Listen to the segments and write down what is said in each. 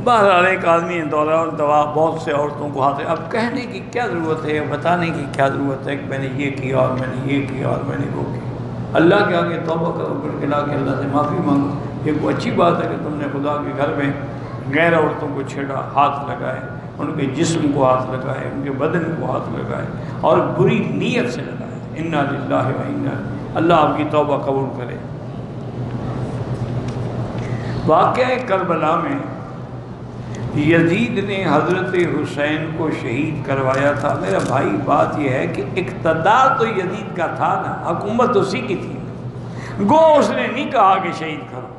بہرحال ایک آدمی دوران دوا بہت سے عورتوں کو ہاتھ، اب کہنے کی کیا ضرورت ہے، بتانے کی کیا ضرورت ہے کہ میں نے یہ کیا اور میں نے یہ کیا اور میں نے وہ کیا۔ اللہ کے آگے توبہ کرو، پھر کے لا کے اللہ سے معافی مانگو۔ یہ کوئی اچھی بات ہے کہ تم نے خدا کے گھر میں غیر عورتوں کو چھیڑا، ہاتھ لگائے، ان کے جسم کو ہاتھ لگائے، ان کے بدن کو ہاتھ لگائے اور بری نیت سے لگائے۔ انا للہ و انا، اللہ آپ کی توبہ قبول کرے۔ واقعہ کربلا میں یزید نے حضرت حسین کو شہید کروایا تھا۔ میرا بھائی بات یہ ہے کہ اقتدار تو یزید کا تھا نا، حکومت اسی کی تھی، گو اس نے نہیں کہا کہ شہید کرو۔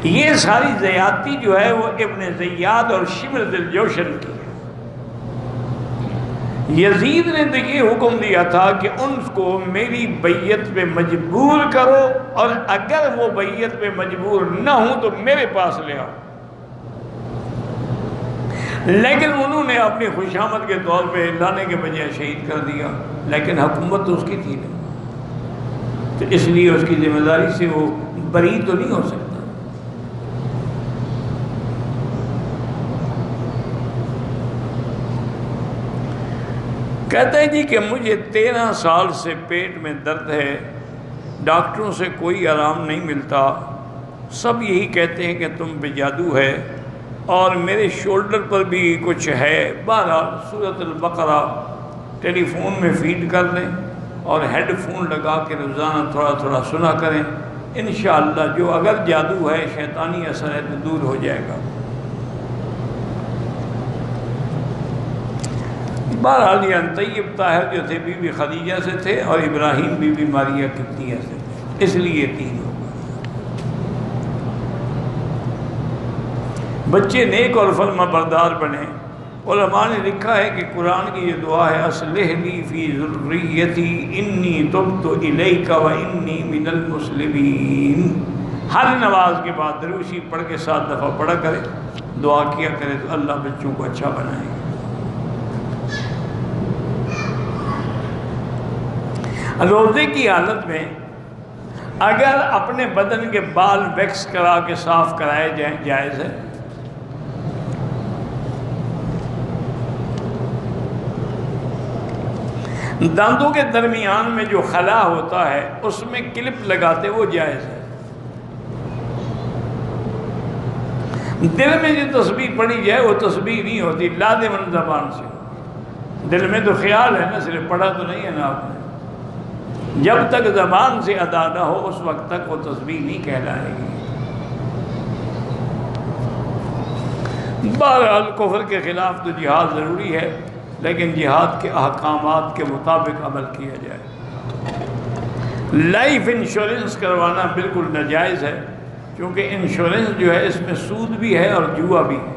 یہ ساری زیادتی جو ہے وہ ابن زیاد اور شمر ذی الجوشن کی ہے۔ یزید نے تو یہ حکم دیا تھا کہ ان کو میری بیعت پہ مجبور کرو، اور اگر وہ بیعت پہ مجبور نہ ہوں تو میرے پاس لے آؤ، لیکن انہوں نے اپنی خوشامد کے طور پہ لانے کے بجائے شہید کر دیا۔ لیکن حکومت تو اس کی تھی نہیں، تو اس لیے اس کی ذمہ داری سے وہ بری تو نہیں ہو سکتا۔ کہتا ہے جی کہ مجھے 13 سال سے پیٹ میں درد ہے، ڈاکٹروں سے کوئی آرام نہیں ملتا، سب یہی کہتے ہیں کہ تم پہ جادو ہے، اور میرے شولڈر پر بھی کچھ ہے۔ بہرحال سورۃ البقرہ ٹیلی فون میں فیڈ کر لیں اور ہیڈ فون لگا کے روزانہ تھوڑا تھوڑا سنا کریں، انشاءاللہ جو اگر جادو ہے، شیطانی اثر ہے تو دور ہو جائے گا۔ بہرحال یہ طیب طاہر جو تھے بی بی خدیجہ سے تھے، اور ابراہیم بی بی ماریہ قبطیہ سے تھے، اس لیے تین ہو گئے۔ بچے نیک اور فرما بردار بنے۔ علماء نے لکھا ہے کہ قرآن کی یہ دعا ہے، اصلح لی فی ذریتی انی تبت الیک و انی من المسلمین۔ ہر نماز کے بعد درود شریف پڑھ کے 7 دفعہ پڑھا کرے، دعا کیا کرے تو اللہ بچوں کو اچھا بنائے گا۔ روزے کی حالت میں اگر اپنے بدن کے بال ویکس کرا کے صاف کرائے جائیں جائز ہے۔ دانتوں کے درمیان میں جو خلا ہوتا ہے اس میں کلپ لگاتے وہ جائز ہے۔ دل میں جو تسبیح پڑھی جائے وہ تسبیح نہیں ہوتی، لازماً زبان سے۔ دل میں تو خیال ہے نا، صرف پڑھا تو نہیں ہے نا آپ نے۔ جب تک زبان سے ادا نہ ہو اس وقت تک وہ تسبیح نہیں کہلائے گی۔ بہرحال کفر کے خلاف تو جہاد ضروری ہے، لیکن جہاد کے احکامات کے مطابق عمل کیا جائے۔ لائف انشورنس کروانا بالکل ناجائز ہے، کیونکہ انشورنس جو ہے اس میں سود بھی ہے اور جوا بھی ہے۔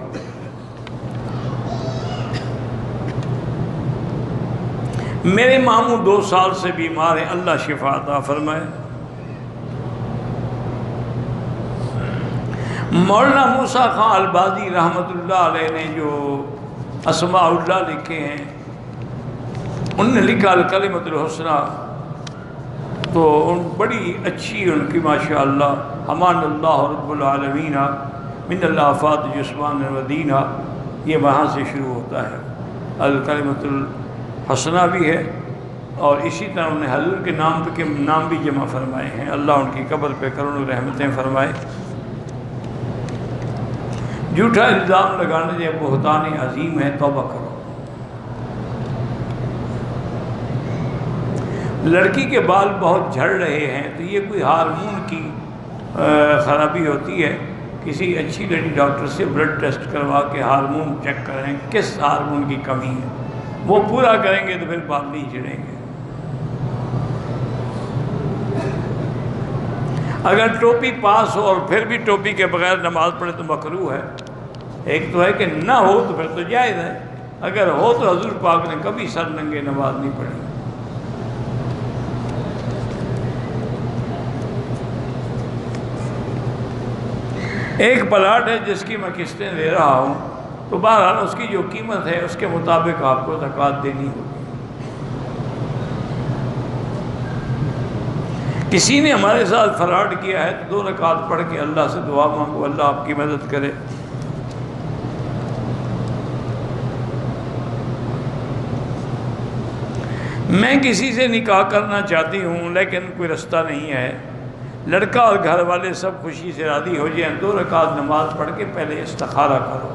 میرے ماموں 2 سال سے بیمار ہیں، اللہ شفا عطا فرمائے۔ مولانا موسیٰ خان البازی رحمۃ اللہ علیہ نے جو اسماء اللہ لکھے ہیں، ان نے لکھا الکلمۃ الحسنی، تو بڑی اچھی ان کی ماشاءاللہ، امان اللہ رب العالمین من الآفات جسمان ودینہ، یہ وہاں سے شروع ہوتا ہے۔ الکلمۃ الحسنی بھی ہے، اور اسی طرح انہیں حضور کے نام بھی جمع فرمائے ہیں۔ اللہ ان کی قبر پہ کرم و رحمتیں فرمائے۔ جھوٹا الزام لگانے یہ بہتان عظیم ہے، توبہ کرو۔ لڑکی کے بال بہت جھڑ رہے ہیں تو یہ کوئی ہارمون کی خرابی ہوتی ہے، کسی اچھی لیڈی ڈاکٹر سے بلڈ ٹیسٹ کروا کے ہارمون چیک کریں کس ہارمون کی کمی ہے، وہ پورا کریں گے تو پھر بال نہیں جھڑیں گے۔ اگر ٹوپی پاس ہو اور پھر بھی ٹوپی کے بغیر نماز پڑھے تو مکروہ ہے۔ ایک تو ہے کہ نہ ہو تو پھر تو جائز ہے، اگر ہو تو حضور پاک نے کبھی سر ننگے نماز نہیں پڑھی۔ ایک پلاٹ ہے جس کی میں قسطیں دے رہا ہوں، تو بہرحال اس کی جو قیمت ہے اس کے مطابق آپ کو زکوٰۃ دینی ہوگی۔ کسی نے ہمارے ساتھ فراڈ کیا ہے تو 2 رکعت پڑھ کے اللہ سے دعا مانگو، اللہ آپ کی مدد کرے۔ میں کسی سے نکاح کرنا چاہتی ہوں لیکن کوئی رستہ نہیں ہے، لڑکا اور گھر والے سب خوشی سے راضی ہو جائیں، 2 رکعت نماز پڑھ کے پہلے استخارہ کرو،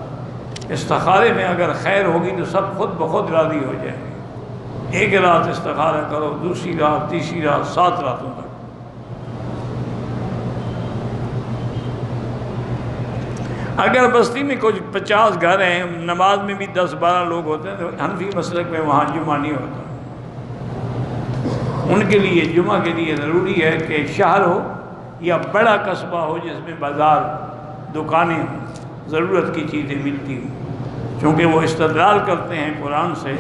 استخارے میں اگر خیر ہوگی تو سب خود بخود راضی ہو جائیں گے، 1 رات استخارہ کرو، دوسری رات، تیسری رات، 7 راتوں تک۔ اگر بستی میں کچھ 50 گھر ہیں، نماز میں بھی 10-12 لوگ ہوتے ہیں، تو حنفی مسلک میں وہاں جمعہ نہیں ہوتا، ان کے لیے جمعہ کے لیے ضروری ہے کہ شہر ہو یا بڑا قصبہ ہو جس میں بازار، دکانیں ہوں، ضرورت کی چیزیں ملتی ہوں، چونکہ وہ استدلال کرتے ہیں قرآن سے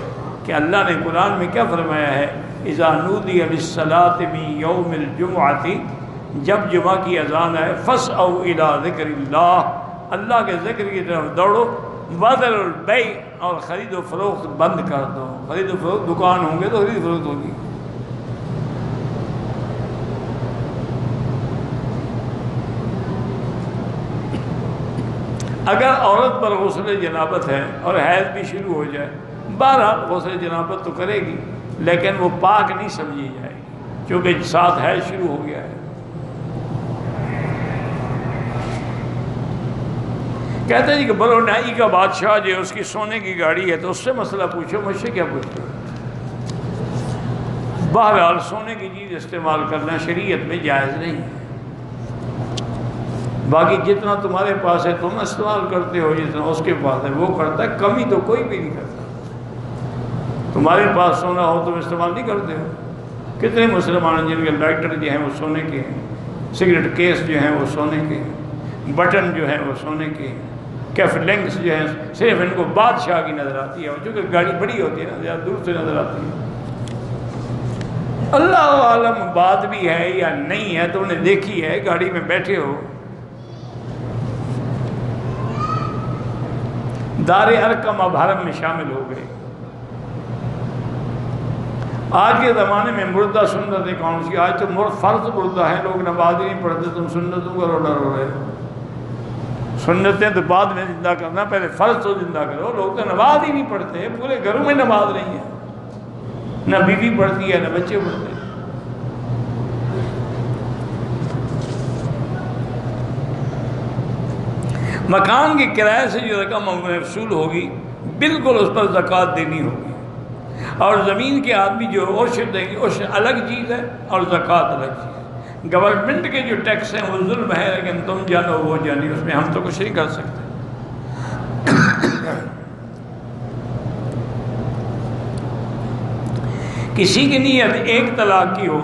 کہ اللہ نے قرآن میں کیا فرمایا ہے، اذا نودی للصلاۃ من یوم الجمعۃ، جب جمعہ کی اذان ہے، فاسعوا الی ذکر اللہ، اللہ کے ذکر کی طرف دوڑو، وذروا البیع، اور خرید و فروخت بند کر دو، خرید و فروخت، دکان ہوں گے تو خرید و فروخت ہوگی۔ اگر عورت پر غسل جنابت ہے اور حیض بھی شروع ہو جائے، بہرحال غسل جنابت تو کرے گی لیکن وہ پاک نہیں سمجھی جائے گی، کیونکہ ساتھ حیض شروع ہو گیا ہے۔ کہتے ہیں کہ برونائی کا بادشاہ جو اس کی سونے کی گاڑی ہے تو اس سے مسئلہ پوچھو، مجھ سے کیا پوچھو۔ بہرحال سونے کی چیز استعمال کرنا شریعت میں جائز نہیں ہے، باقی جتنا تمہارے پاس ہے تم استعمال کرتے ہو، جتنا اس کے پاس ہے وہ کرتا ہے، کمی تو کوئی بھی نہیں کرتا۔ تمہارے پاس سونا ہو تم استعمال نہیں کرتے ہو، کتنے مسلمان ہیں جن کے لائٹر جو ہیں وہ سونے کے ہیں، سگریٹ کیس جو ہیں وہ سونے کے ہیں، بٹن جو ہیں وہ سونے کے ہیں، کیف لنکس جو ہیں صرف ان کو بادشاہ کی نظر آتی ہے، چونکہ گاڑی بڑی ہوتی ہے نا، زیادہ دور سے نظر آتی ہے۔ اللہ عالم بات بھی ہے یا نہیں ہے، تم نے دیکھی ہے، گاڑی میں بیٹھے ہو، دار ارقم اب حرم میں شامل ہو گئے۔ آج کے زمانے میں مردہ سنتیں کون سی؟ آج تو فرض مردہ ہیں، لوگ نماز ہی نہیں پڑھتے، تم سنتوں کا رونا رو رہے ہو۔ سنتیں تو بعد میں زندہ کرنا، پہلے فرض تو زندہ کرو۔ لوگ تو نماز ہی نہیں پڑھتے، پورے گھروں میں نماز نہیں ہے، نہ بیوی پڑھتی ہے نہ بچے پڑھتے ہیں۔ مکان کے کرائے سے جو رقم وصول ہوگی بالکل اس پر زکوٰۃ دینی ہوگی، اور زمین کے آدمی جو عشر دیں گے، عشر الگ چیز ہے اور زکوٰۃ الگ چیز ہے۔ گورنمنٹ کے جو ٹیکس ہیں وہ ظلم ہے، لیکن تم جانو وہ جانی، اس میں ہم تو کچھ نہیں کر سکتے۔ کسی کی نیت 1 طلاق کی ہو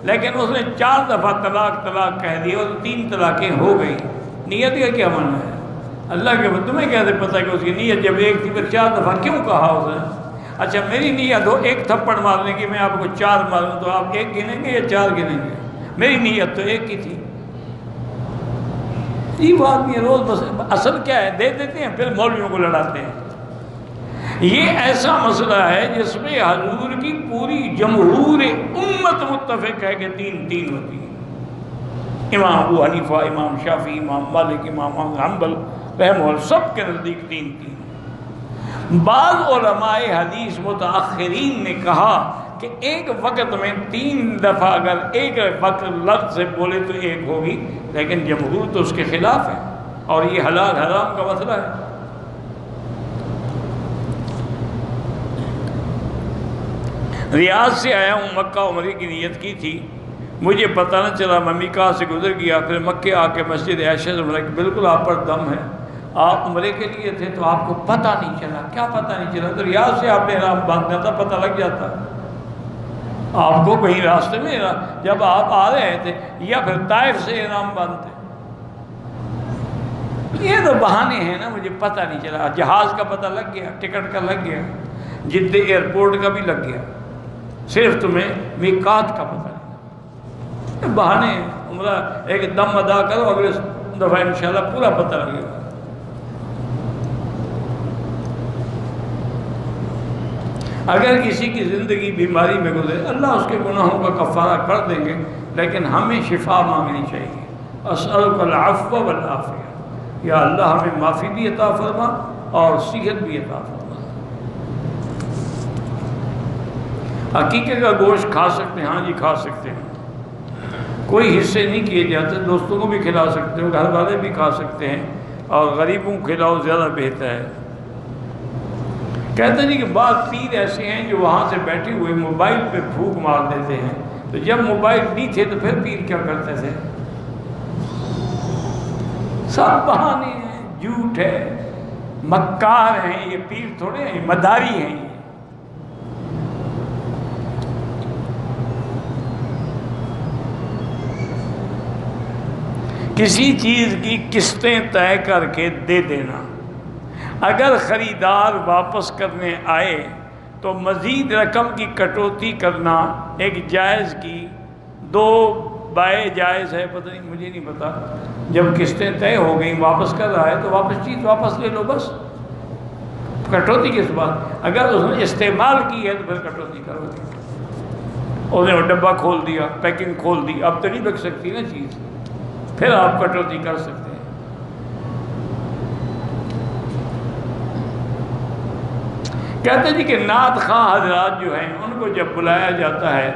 لیکن اس نے 4 دفعہ طلاق کہہ دی اور 3 طلاقیں ہو گئی، نیت کا کیا معنی ہے؟ اللہ کے بعد تمہیں کیسے پتہ کہ اس کی نیت جب 1 تھی پھر 4 دفعہ کیوں کہا اس نے؟ اچھا میری نیت ہو 1 تھپڑ مارنے کی، میں آپ کو 4 ماروں تو آپ 1 گنیں گے یا 4 گنیں گے؟ میری نیت تو 1 ہی تھی۔ یہ بات نہیں ہے، روز بس اصل کیا ہے دے دیتے ہیں پھر مولویوں کو لڑاتے ہیں۔ یہ ایسا مسئلہ ہے جس میں حضور کی پوری جمہور امت متفق ہے کہ 3 ہوتی ہے۔ امام ابو حنیفہ، امام شافعی، امام مالک، امام حنبل رحمہ اللہ سب کے نزدیک 3۔ بعض علماء حدیث متاخرین نے کہا کہ ایک وقت میں 3 دفعہ اگر ایک وقت لفظ سے بولے تو 1 ہوگی، لیکن جمہور تو اس کے خلاف ہے، اور یہ حلال حرام کا مسئلہ ہے۔ ریاض سے آیا ہوں، مکہ عمرے کی نیت کی تھی، مجھے پتہ نہ چلا، میں میقات سے گزر گیا، پھر مکے آ کے مسجد عائشہ سے بولا کہ بالکل آپ پر دم ہے، آپ عمرے کے لیے تھے تو آپ کو پتہ نہیں چلا۔ کیا پتہ نہیں چلا؟ تو ریاض سے آپ نے احرام باندھنا تھا، پتہ لگ جاتا آپ کو کہیں راستے میں جب آپ آ رہے تھے، یا پھر طائف سے احرام باندھتے۔ یہ تو بہانے ہیں نا، مجھے پتہ نہیں چلا، جہاز کا پتہ لگ گیا، ٹکٹ کا لگ گیا، جدہ ایئرپورٹ کا بھی لگ گیا، صرف تمہیں میقات کا پتہ نہیں۔ بہانے ہیں، عمرہ ایک دم ادا کرو، اگلے دفعہ انشاءاللہ پورا پتہ لگے گا۔ اگر کسی کی زندگی بیماری میں گزرے، اللہ اس کے گناہوں کا کفارہ کر دیں گے، لیکن ہمیں شفا مانگنی چاہیے۔ اسألک العفو والعافیہ، یا اللہ ہمیں معافی بھی عطا فرما اور صحت بھی عطا فرما۔ عقیقے کا گوشت کھا سکتے ہیں؟ ہاں جی کھا سکتے ہیں، کوئی حصے نہیں کیے جاتے، دوستوں کو بھی کھلا سکتے ہو، گھر والے بھی کھا سکتے ہیں، اور غریبوں کو کھلاؤ زیادہ بہتر ہے۔ کہتے ہیں کہ بعض پیر ایسے ہیں جو وہاں سے بیٹھے ہوئے موبائل پہ پھونک مار دیتے ہیں، تو جب موبائل نہیں تھے تو پھر پیر کیا کرتے تھے؟ سب بہانے ہیں، جھوٹ ہے، مکار ہیں، یہ پیر تھوڑے ہیں، مداری ہیں۔ یہ کسی چیز کی قسطیں طے کر کے دے دینا، اگر خریدار واپس کرنے آئے تو مزید رقم کی کٹوتی کرنا ایک جائز کی، دو بائے جائز ہے، پتہ نہیں مجھے نہیں پتا۔ جب قسطیں طے ہو گئیں واپس کر رہا ہے تو واپس چیز واپس لے لو، بس کٹوتی کس بات؟ اگر اس نے استعمال کی ہے تو پھر کٹوتی کرو گے۔ اس نے وہ ڈبہ کھول دیا، پیکنگ کھول دی، اب تو نہیں بک سکتی نا چیز، پھر آپ کٹوتی کر سکتے ہیں۔ کہتے ہیں جی کہ نعت خواہ حضرات جو ہیں ان کو جب بلایا جاتا ہے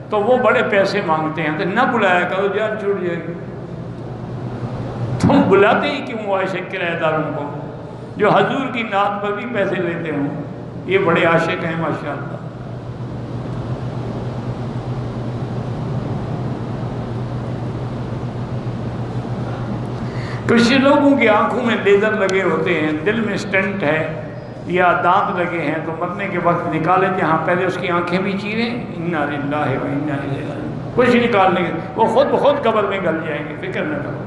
تو وہ بڑے پیسے مانگتے ہیں، تو نہ بلایا کرو، جان چھوٹ جائے گی۔ تم بلاتے ہی کیوں عاشق کرایہ داروں کو جو حضور کی نعت پر بھی پیسے لیتے ہوں؟ یہ بڑے عاشق ہیں ماشاءاللہ۔ کچھ لوگوں کی آنکھوں میں لیزر لگے ہوتے ہیں، دل میں سٹنٹ ہے یا دانت لگے ہیں، تو مرنے کے وقت نکالیں جہاں پہلے اس کی آنکھیں بھی چیریں، انا للہ و انا الیہ راجعون، کچھ نکالنے کے وہ خود بخود قبر میں گل جائیں گے، فکر نہ کرو،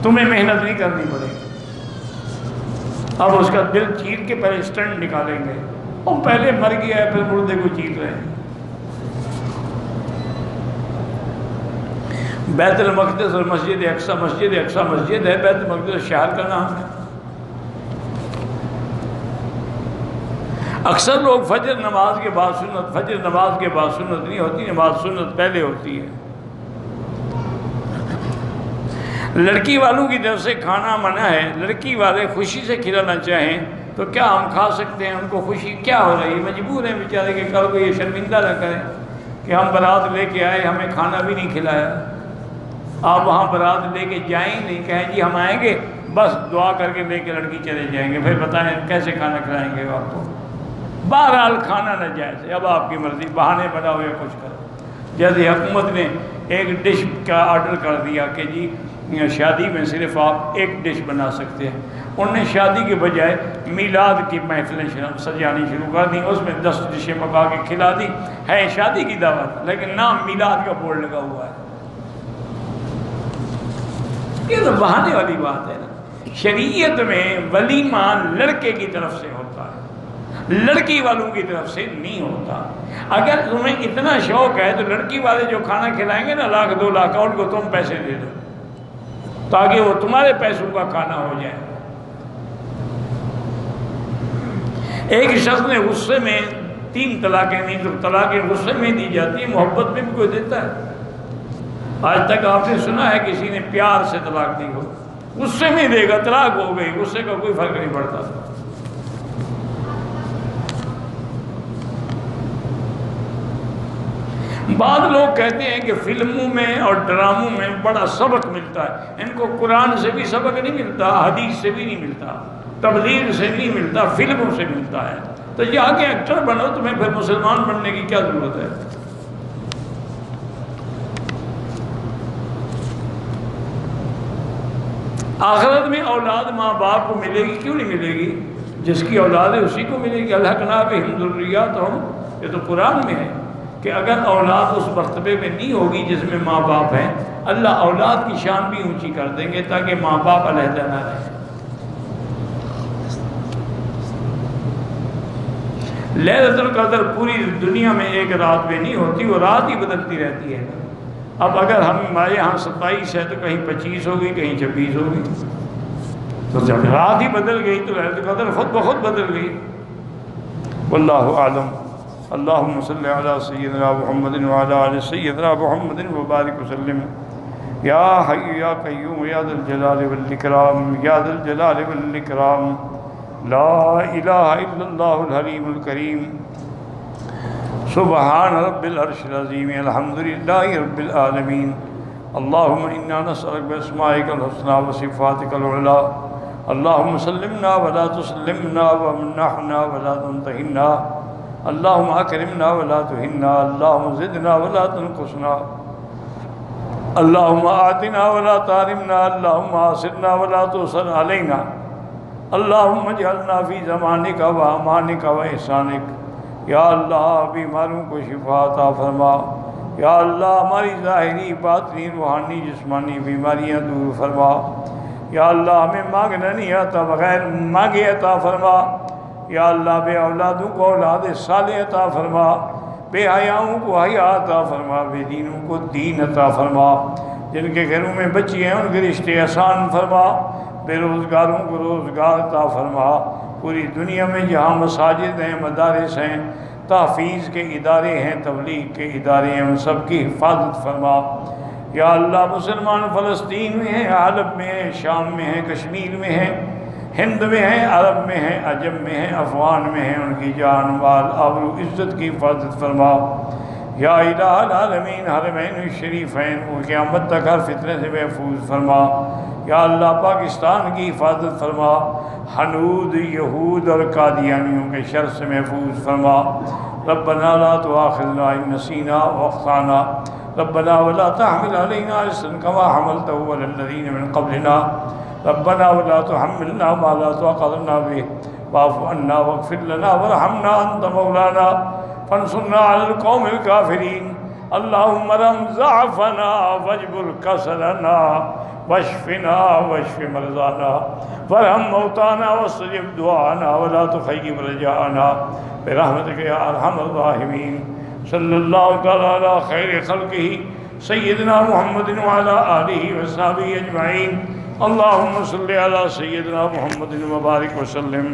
تمہیں محنت نہیں کرنی پڑے گی۔ اب اس کا دل چیر کے پہلے سٹنٹ نکالیں گے، وہ پہلے مر گیا ہے پھر مردے کو چیر رہے ہیں۔ بیت المقدس اور مسجد اقصی، مسجد اقصی مسجد ہے، بیت المقدس شہر کا نام ہے۔ اکثر لوگ فجر نماز کے بعد سنت، فجر نماز کے بعد سنت نہیں ہوتی، نماز سنت پہلے ہوتی ہے۔ لڑکی والوں کی طرف سے کھانا منع ہے، لڑکی والے خوشی سے کھلانا چاہیں تو کیا ہم کھا سکتے ہیں؟ ان کو خوشی کیا ہو رہی ہے؟ مجبور ہیں بیچارے کہ کل کو یہ شرمندہ نہ کریں کہ ہم بارات لے کے آئے ہمیں کھانا بھی نہیں کھلایا۔ آپ وہاں بارات لے کے جائیں نہیں، کہیں جی ہم آئیں گے بس دعا کر کے لے کے لڑکی چلے جائیں گے، پھر بتائیں کیسے کھانا کھلائیں گے آپ کو؟ بہرحال کھانا ناجائز ہے، اب آپ کی مرضی، بہانے بناؤ یا کچھ کرو۔ جیسے حکومت نے ایک ڈش کا آرڈر کر دیا کہ جی شادی میں صرف آپ ایک ڈش بنا سکتے ہیں، انہوں نے شادی کے بجائے میلاد کی محفلیں سجانی شروع کر دیں، اس میں 10 ڈشیں پکا کے کھلا دی، ہے شادی کی دعوت لیکن نام میلاد کا بورڈ لگا ہوا ہے۔ یہ تو بہانے والی بات ہے نا۔ شریعت میں ولیمہ لڑکے کی طرف سے ہوتا ہے، لڑکی والوں کی طرف سے نہیں ہوتا۔ اگر تمہیں اتنا شوق ہے تو لڑکی والے جو کھانا کھلائیں گے نا 1 لاکھ 2 لاکھ ان کو تم پیسے دے دو تاکہ وہ تمہارے پیسوں کا کھانا ہو جائے۔ ایک شخص نے غصے میں 3 طلاقیں دی، تو طلاقیں غصے میں دی جاتی ہیں، محبت میں بھی کوئی دیتا ہے؟ آج تک آپ نے سنا ہے کسی نے پیار سے طلاق دی ہو؟ غصے میں دے گا، طلاق ہو گئی، غصے کا کوئی فرق نہیں پڑتا۔ بعض لوگ کہتے ہیں کہ فلموں میں اور ڈراموں میں بڑا سبق ملتا ہے، ان کو قرآن سے بھی سبق نہیں ملتا، حدیث سے بھی نہیں ملتا، تبلیغ سے نہیں ملتا، فلموں سے ملتا ہے۔ تو یہ آگے ایکٹر بنو، تمہیں پھر مسلمان بننے کی کیا ضرورت ہے؟ آخرت میں اولاد ماں باپ کو ملے گی، کیوں نہیں ملے گی؟ جس کی اولاد ہے اسی کو ملے گی۔ الحقنا بہم ذریاتہم، یہ تو قرآن میں ہے کہ اگر اولاد اس مرتبے میں نہیں ہوگی جس میں ماں باپ ہیں، اللہ اولاد کی شان بھی اونچی کر دیں گے تاکہ ماں باپ علیحدہ نہ رہیں۔ لیلۃ القدر پوری دنیا میں ایک رات میں نہیں ہوتی، وہ رات ہی بدلتی رہتی ہے۔ اب اگر ہمارے یہاں 27 ہے تو کہیں 25 ہوگی، کہیں 26 ہوگی، تو جب رات ہی بدل گئی تو لیلۃ القدر خود بخود بدل گئی۔ واللہ اعلم۔ اللہم صلی علی سیدنا محمد وعلی آل سیدنا محمد وبارک وسلم۔ یا حی یا قیوم یا ذا الجلال والاکرام، یا ذا الجلال والاکرام، لا الہ الا اللہ الحلیم الکریم، سبحان رب العرش العظیم الحمد للہ رب العالمین اللہم انا نسألک باسمائک الحسنى وصفاتک العلی اللہم سلمنا ولا تسلمنا ومنحنا ولا تنتہنا اللہم اکرمنا ولا تہنا اللہم زدنا ولا تنقصنا اللہم آتنا ولا تحرمنا اللہم آسرنا ولا تؤثر علینا اللہم اجعلنا فی زمانک و امانک و احسانک یا اللہ بیماروں کو شفا عطا فرما یا اللہ ہماری ظاہری باطنی روحانی جسمانی بیماریاں دور فرما یا اللہ ہمیں مانگنا نہیں آتا بغیر مانگے عطا فرما یا اللہ بے اولادوں کو اولاد صالح عطا فرما بے حیاؤں کو حیا عطا فرما بے دینوں کو دین عطا فرما جن کے گھروں میں بچی ہیں ان کے رشتے آسان فرما بے روزگاروں کو روزگار عطا فرما پوری دنیا میں جہاں مساجد ہیں مدارس ہیں تحفیظ کے ادارے ہیں تبلیغ کے ادارے ہیں ان سب کی حفاظت فرما یا اللہ مسلمان فلسطین میں ہیں حلب میں ہیں شام میں ہیں کشمیر میں ہیں ہند میں ہیں عرب میں ہیں عجم میں ہیں افغان میں ہیں ان کی جان مال آبرو عزت کی حفاظت فرما یا الہ العالمین حرمین الشریفین وہ قیامت تک ہر فتنے سے محفوظ فرما یا اللہ پاکستان کی حفاظت فرما حنود یہود اور قادیانیوں کے شر سے محفوظ فرما ربنا لا تؤاخذنا ان نسینا واخطانا ربنا ولا تحمل علينا إصرا كما حملته على الذين من قبلنا ربنا ولا تحملنا ما لا طاقة لنا به واعف عنا واغفر لنا وارحمنا أنت مولانا فانصرنا على القوم الكافرين اللهم ارحم ضعفنا واجبر كسلنا واشفنا واشف مرضانا وارحم موتانا واستجب دعانا ولا تخيب رجاءنا برحمتك يا ارحم الراحمين صلی اللہ تعالیٰ علی خیر خلقہ سیدنا محمد وعلی آلہ وصحبہ اجمعین اللہم صلی علی سیدنا محمد وبارک وسلم